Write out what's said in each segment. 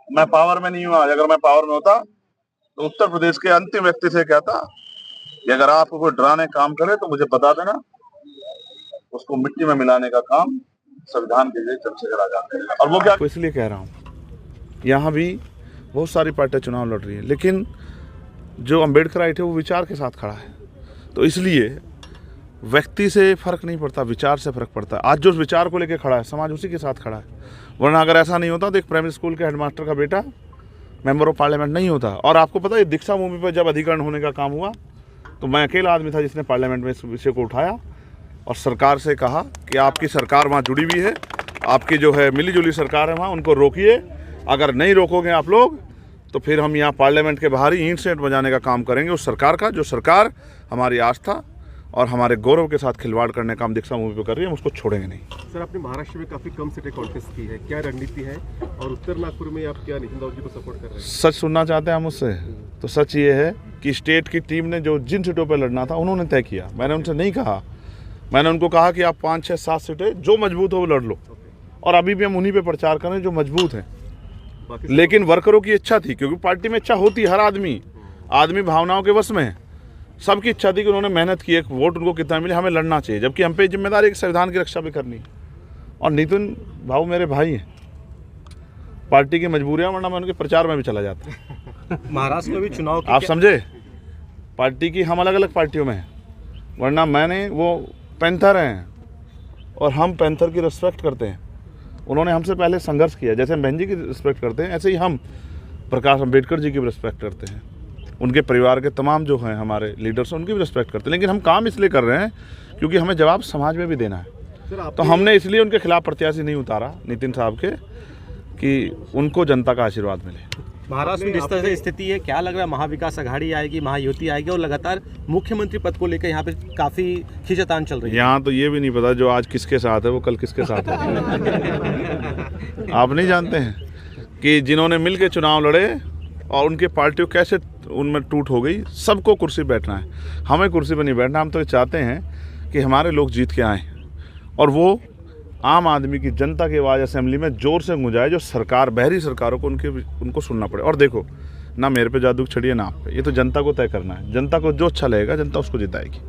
मैं पावर में नहीं हूँ आज। अगर मैं पावर में होता तो उत्तर प्रदेश के अंतिम व्यक्ति से कहता कि अगर आपको कोई डराने काम करे तो मुझे बता देना, उसको मिट्टी में मिलाने का काम संविधान के लिए चंद्रशेखर आजाद करेगा। और वो क्या, तो इसलिए कह रहा हूँ, यहाँ भी बहुत सारी पार्टियां चुनाव लड़ रही है, लेकिन जो अम्बेडकर आए थे वो विचार के साथ खड़ा है। तो इसलिए व्यक्ति से फर्क नहीं पड़ता, विचार से फर्क पड़ता है। आज जो विचार को लेकर खड़ा है, समाज उसी के साथ खड़ा है। वरना अगर ऐसा नहीं होता तो एक प्राइमरी स्कूल के हेडमास्टर का बेटा मेंबर ऑफ पार्लियामेंट नहीं होता। और आपको पता है, दीक्षा भूमि पर जब अधिकरण होने का काम हुआ तो मैं अकेला आदमी था जिसने पार्लियामेंट में इस विषय को उठाया और सरकार से कहा कि आपकी सरकार वहाँ जुड़ी हुई है, आपकी जो है मिली जुली सरकार है वहाँ, उनको रोकिए। अगर नहीं रोकोगे आप लोग तो फिर हम यहाँ पार्लियामेंट के बाहर ही इंसिडेंट बजाने का काम करेंगे उस सरकार का, जो सरकार हमारी आस्था और हमारे गौरव के साथ खिलवाड़ करने का काम दीक्षा मूवी पे कर रही है। हम उसको छोड़ेंगे नहीं। सर, आपने महाराष्ट्र में काफी कम सीटें कॉन्टेस्ट की है, क्या रणनीति है? और उत्तर नागपुर में आप क्या नितिन राऊत जी को सपोर्ट कर रहे हैं? सच सुनना चाहते हैं हम उससे? तो सच ये है कि स्टेट की टीम ने जो जिन सीटों पर लड़ना था उन्होंने तय किया। मैंने उनसे नहीं कहा, मैंने उनको कहा कि आप 5, 6, 7 सीटें जो मजबूत हो वो लड़ लो। और अभी भी हम उन्हीं पे प्रचार करें जो मजबूत हैं। लेकिन वर्करों की इच्छा थी, क्योंकि पार्टी में इच्छा होती है, हर आदमी भावनाओं के वश में है। सबकी इच्छा थी कि उन्होंने मेहनत की, एक वोट उनको कितना मिले, हमें लड़ना चाहिए, जबकि हम पे जिम्मेदारी एक संविधान की रक्षा भी करनी है। और नितिन भाऊ मेरे भाई हैं, पार्टी की मजबूरियां, वरना मैं उनके प्रचार में भी चला जाता। महाराष्ट्र में भी चुनाव आप समझे, पार्टी की हम अलग अलग पार्टियों में हैं, वरना मैंने वो पैंथर हैं और हम पैंथर की रिस्पेक्ट करते हैं। उन्होंने हमसे पहले संघर्ष किया, जैसे हम बहन जी की रिस्पेक्ट करते हैं ऐसे ही हम प्रकाश अम्बेडकर जी की भी रिस्पेक्ट करते हैं। उनके परिवार के तमाम जो हैं हमारे लीडर्स, उनकी भी रिस्पेक्ट करते हैं। लेकिन हम काम इसलिए कर रहे हैं क्योंकि हमें जवाब समाज में भी देना है। तो हमने इसलिए उनके खिलाफ प्रत्याशी नहीं उतारा नितिन साहब के, कि उनको जनता का आशीर्वाद मिले। महाराष्ट्र में जिस तरह से स्थिति है, क्या लग रहा है महाविकास आघाड़ी आएगी, महायुति आएगी? और लगातार मुख्यमंत्री पद को लेकर यहाँ पे काफी खींचातान चल रही है। यहाँ तो ये भी नहीं पता जो आज किसके साथ है वो कल किसके साथ है। आप नहीं जानते हैं कि जिन्होंने मिल के चुनाव लड़े और उनके पार्टियों कैसे उनमें टूट हो गई। सबको कुर्सी बैठना है, हमें कुर्सी पर नहीं बैठना। हम तो ये चाहते हैं कि हमारे लोग जीत के आएँ और वो आम आदमी की, जनता की आवाज़ असेंबली में जोर से गूंजाए, जो सरकार, बहरी सरकारों को उनको सुनना पड़े। और देखो, ना मेरे पे जादू की छड़ी है ना आप पे, ये तो जनता को तय करना है। जनता को जो अच्छा लगेगा जनता उसको जिताएगी।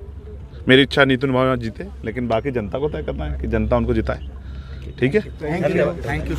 मेरी इच्छा नितिन भाव जीते, लेकिन बाकी जनता को तय करना है कि जनता उनको जिताए। ठीक है, थैंक यू।